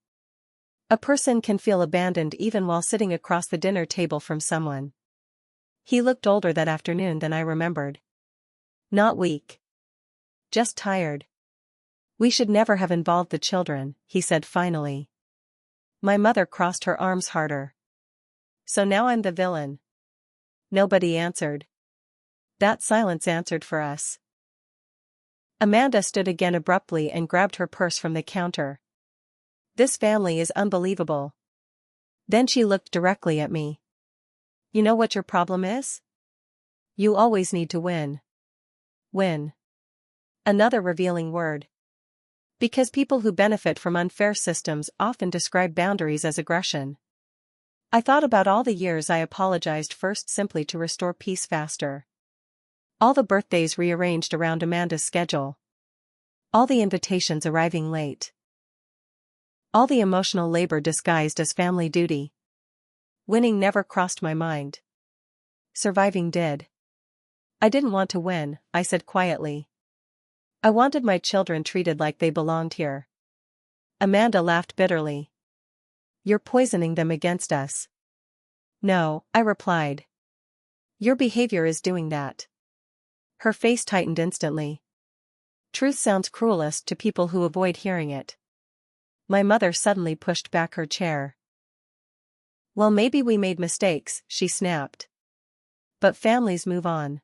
A person can feel abandoned even while sitting across the dinner table from someone. He looked older that afternoon than I remembered. Not weak. Just tired. "We should never have involved the children," he said finally. My mother crossed her arms harder. "So now I'm the villain." Nobody answered. That silence answered for us. Amanda stood again abruptly and grabbed her purse from the counter. "This family is unbelievable." Then she looked directly at me. "You know what your problem is? You always need to win." Win. Another revealing word. Because people who benefit from unfair systems often describe boundaries as aggression. I thought about all the years I apologized first simply to restore peace faster. All the birthdays rearranged around Amanda's schedule. All the invitations arriving late. All the emotional labor disguised as family duty. Winning never crossed my mind. Surviving did. "I didn't want to win," I said quietly. "I wanted my children treated like they belonged here." Amanda laughed bitterly. "You're poisoning them against us." "No," I replied. "Your behavior is doing that." Her face tightened instantly. Truth sounds cruelest to people who avoid hearing it. My mother suddenly pushed back her chair. "Well, maybe we made mistakes," she snapped. "But families move on.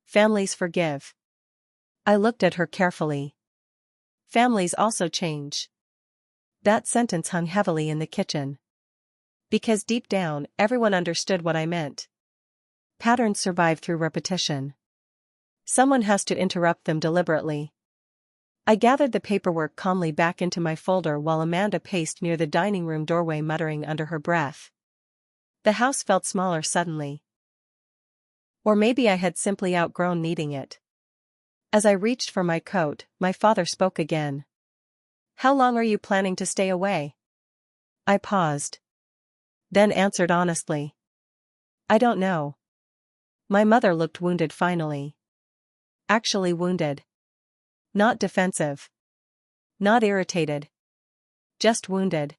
Families forgive." I looked at her carefully. "Families also change." That sentence hung heavily in the kitchen. Because deep down, everyone understood what I meant. Patterns survive through repetition. Someone has to interrupt them deliberately. I gathered the paperwork calmly back into my folder while Amanda paced near the dining room doorway muttering under her breath. The house felt smaller suddenly. Or maybe I had simply outgrown needing it. As I reached for my coat, my father spoke again. "How long are you planning to stay away?" I paused. Then answered honestly. "I don't know." My mother looked wounded finally. Actually wounded. Not defensive. Not irritated. Just wounded.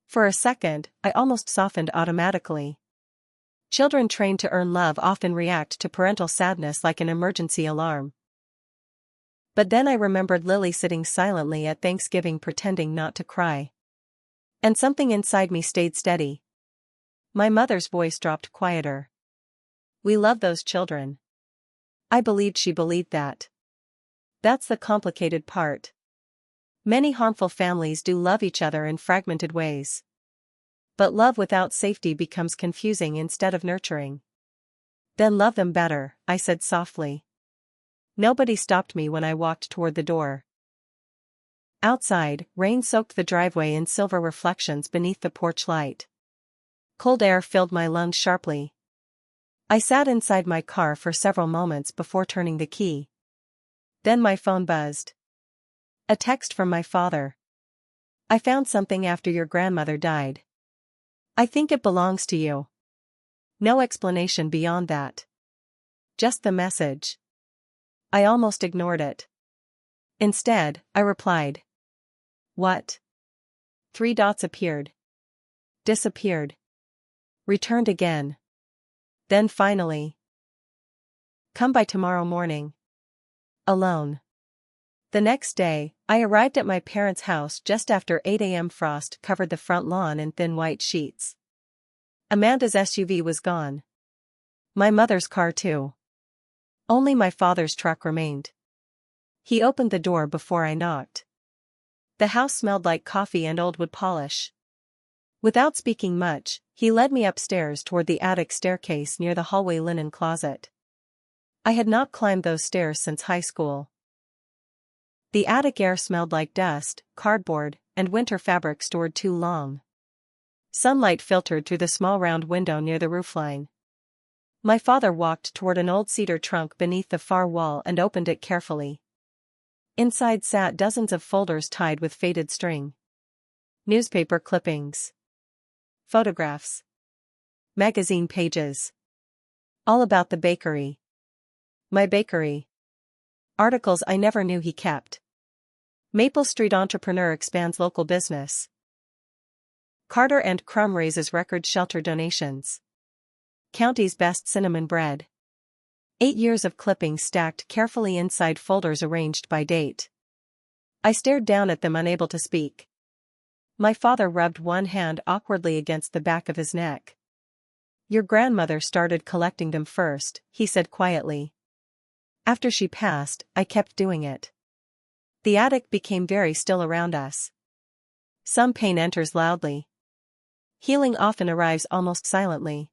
For a second, I almost softened automatically. Children trained to earn love often react to parental sadness like an emergency alarm. But then I remembered Lily sitting silently at Thanksgiving pretending not to cry. And something inside me stayed steady. My mother's voice dropped quieter. "We love those children." I believed she believed that. That's the complicated part. Many harmful families do love each other in fragmented ways. But love without safety becomes confusing instead of nurturing. "Then love them better," I said softly. Nobody stopped me when I walked toward the door. Outside, rain soaked the driveway in silver reflections beneath the porch light. Cold air filled my lungs sharply. I sat inside my car for several moments before turning the key. Then my phone buzzed. A text from my father. "I found something after your grandmother died." I think it belongs to you. No explanation beyond that. Just the message. I almost ignored it. Instead, I replied. What? 3 dots appeared. Disappeared. Returned again. Then finally. Come by tomorrow morning. Alone. The next day, I arrived at my parents' house just after 8 a.m. Frost covered the front lawn in thin white sheets. Amanda's SUV was gone. My mother's car too. Only my father's truck remained. He opened the door before I knocked. The house smelled like coffee and old wood polish. Without speaking much, he led me upstairs toward the attic staircase near the hallway linen closet. I had not climbed those stairs since high school. The attic air smelled like dust, cardboard, and winter fabric stored too long. Sunlight filtered through the small round window near the roofline. My father walked toward an old cedar trunk beneath the far wall and opened it carefully. Inside sat dozens of folders tied with faded string. Newspaper clippings. Photographs. Magazine pages. All about the bakery. My bakery. Articles I never knew he kept. Maple Street entrepreneur expands local business. Carter and Crumb raises record shelter donations. County's best cinnamon bread. 8 years of clippings stacked carefully inside folders arranged by date. I stared down at them, unable to speak. My father rubbed one hand awkwardly against the back of his neck. Your grandmother started collecting them first, he said quietly. After she passed, I kept doing it. The attic became very still around us. Some pain enters loudly. Healing often arrives almost silently.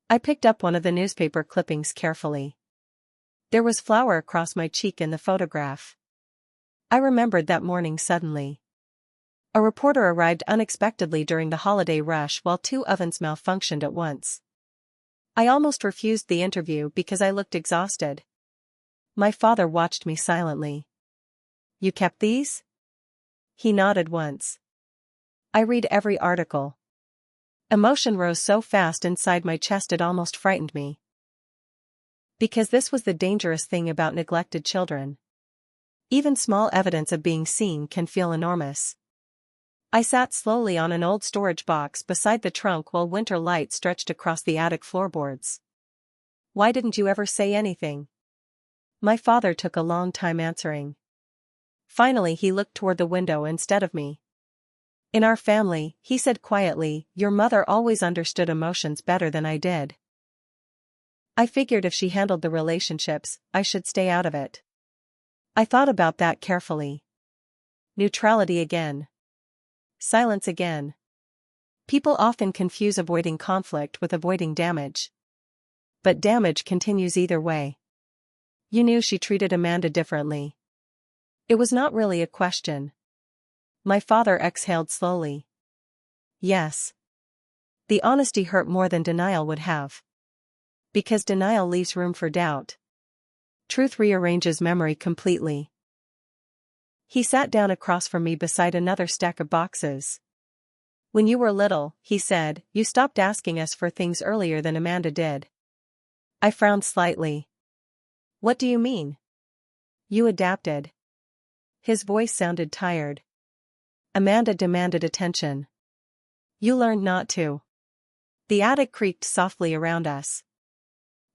I picked up one of the newspaper clippings carefully. There was flour across my cheek in the photograph. I remembered that morning suddenly. A reporter arrived unexpectedly during the holiday rush while 2 ovens malfunctioned at once. I almost refused the interview because I looked exhausted. My father watched me silently. You kept these? He nodded once. I read every article. Emotion rose so fast inside my chest it almost frightened me. Because this was the dangerous thing about neglected children. Even small evidence of being seen can feel enormous. I sat slowly on an old storage box beside the trunk while winter light stretched across the attic floorboards. Why didn't you ever say anything? My father took a long time answering. Finally he looked toward the window instead of me. In our family, he said quietly, your mother always understood emotions better than I did. I figured if she handled the relationships, I should stay out of it. I thought about that carefully. Neutrality again. Silence again. People often confuse avoiding conflict with avoiding damage. But damage continues either way. You knew she treated Amanda differently. It was not really a question. My father exhaled slowly. Yes. The honesty hurt more than denial would have. Because denial leaves room for doubt. Truth rearranges memory completely. He sat down across from me beside another stack of boxes. When you were little, he said, you stopped asking us for things earlier than Amanda did. I frowned slightly. What do you mean? You adapted. His voice sounded tired. Amanda demanded attention. You learned not to. The attic creaked softly around us.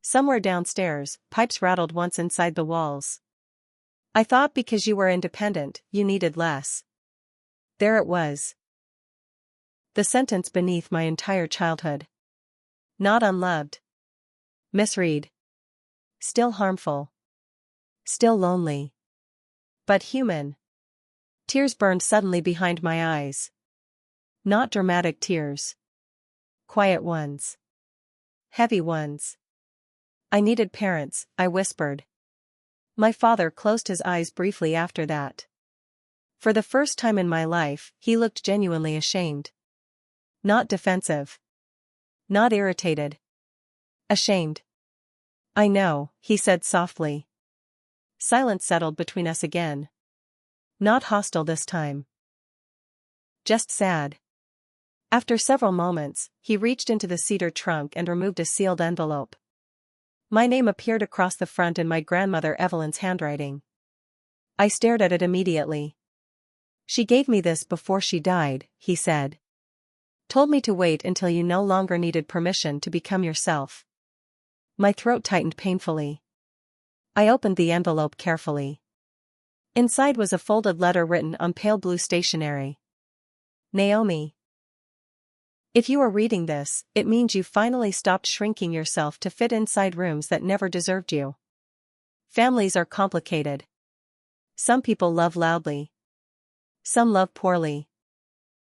Somewhere downstairs, pipes rattled once inside the walls. I thought because you were independent, you needed less. There it was. The sentence beneath my entire childhood. Not unloved. Misread. Still harmful. Still lonely. But human. Tears burned suddenly behind my eyes. Not dramatic tears. Quiet ones. Heavy ones. I needed parents, I whispered. My father closed his eyes briefly after that. For the first time in my life, he looked genuinely ashamed. Not defensive. Not irritated. Ashamed. I know, he said softly. Silence settled between us again. Not hostile this time. Just sad. After several moments, he reached into the cedar trunk and removed a sealed envelope. My name appeared across the front in my grandmother Evelyn's handwriting. I stared at it immediately. She gave me this before she died, he said. Told me to wait until you no longer needed permission to become yourself. My throat tightened painfully. I opened the envelope carefully. Inside was a folded letter written on pale blue stationery. Naomi. If you are reading this, it means you finally stopped shrinking yourself to fit inside rooms that never deserved you. Families are complicated. Some people love loudly. Some love poorly.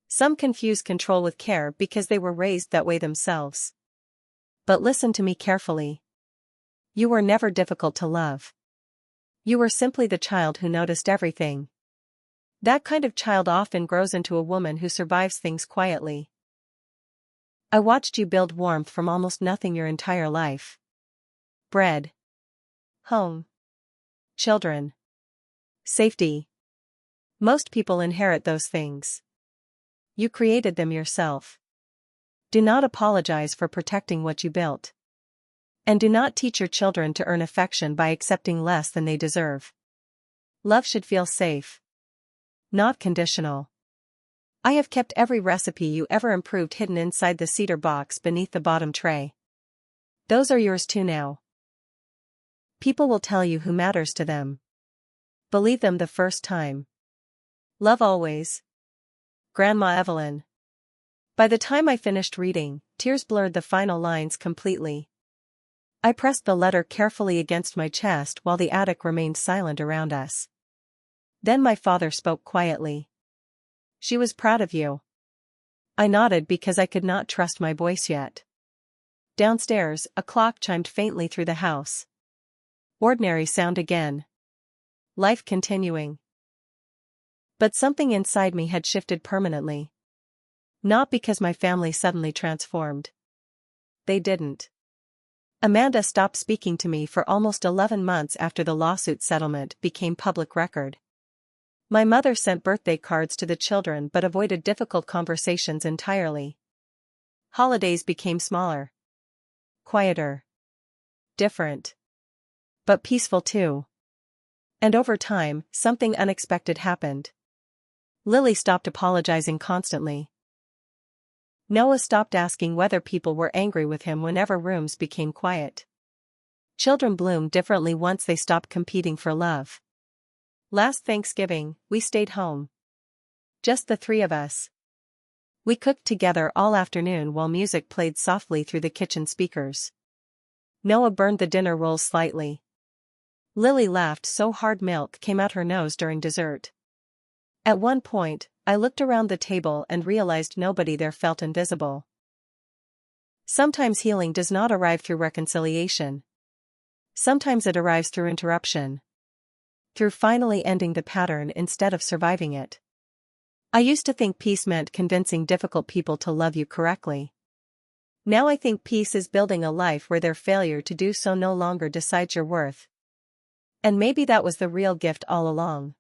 Some confuse control with care because they were raised that way themselves. But listen to me carefully. You were never difficult to love. You were simply the child who noticed everything. That kind of child often grows into a woman who survives things quietly. I watched you build warmth from almost nothing your entire life. Bread. Home. Children. Safety. Most people inherit those things. You created them yourself. Do not apologize for protecting what you built. And do not teach your children to earn affection by accepting less than they deserve. Love should feel safe. Not conditional. I have kept every recipe you ever improved hidden inside the cedar box beneath the bottom tray. Those are yours too now. People will tell you who matters to them. Believe them the first time. Love always. Grandma Evelyn. By the time I finished reading, tears blurred the final lines completely. I pressed the letter carefully against my chest while the attic remained silent around us. Then my father spoke quietly. She was proud of you. I nodded because I could not trust my voice yet. Downstairs, a clock chimed faintly through the house. Ordinary sound again. Life continuing. But something inside me had shifted permanently. Not because my family suddenly transformed. They didn't. Amanda stopped speaking to me for almost 11 months after the lawsuit settlement became public record. My mother sent birthday cards to the children but avoided difficult conversations entirely. Holidays became smaller. Quieter. Different. But peaceful too. And over time, something unexpected happened. Lily stopped apologizing constantly. Noah stopped asking whether people were angry with him whenever rooms became quiet. Children bloom differently once they stop competing for love. Last Thanksgiving, we stayed home. Just the three of us. We cooked together all afternoon while music played softly through the kitchen speakers. Noah burned the dinner rolls slightly. Lily laughed so hard milk came out her nose during dessert. At one point, I looked around the table and realized nobody there felt invisible. Sometimes healing does not arrive through reconciliation. Sometimes it arrives through interruption. Through finally ending the pattern instead of surviving it. I used to think peace meant convincing difficult people to love you correctly. Now I think peace is building a life where their failure to do so no longer decides your worth. And maybe that was the real gift all along.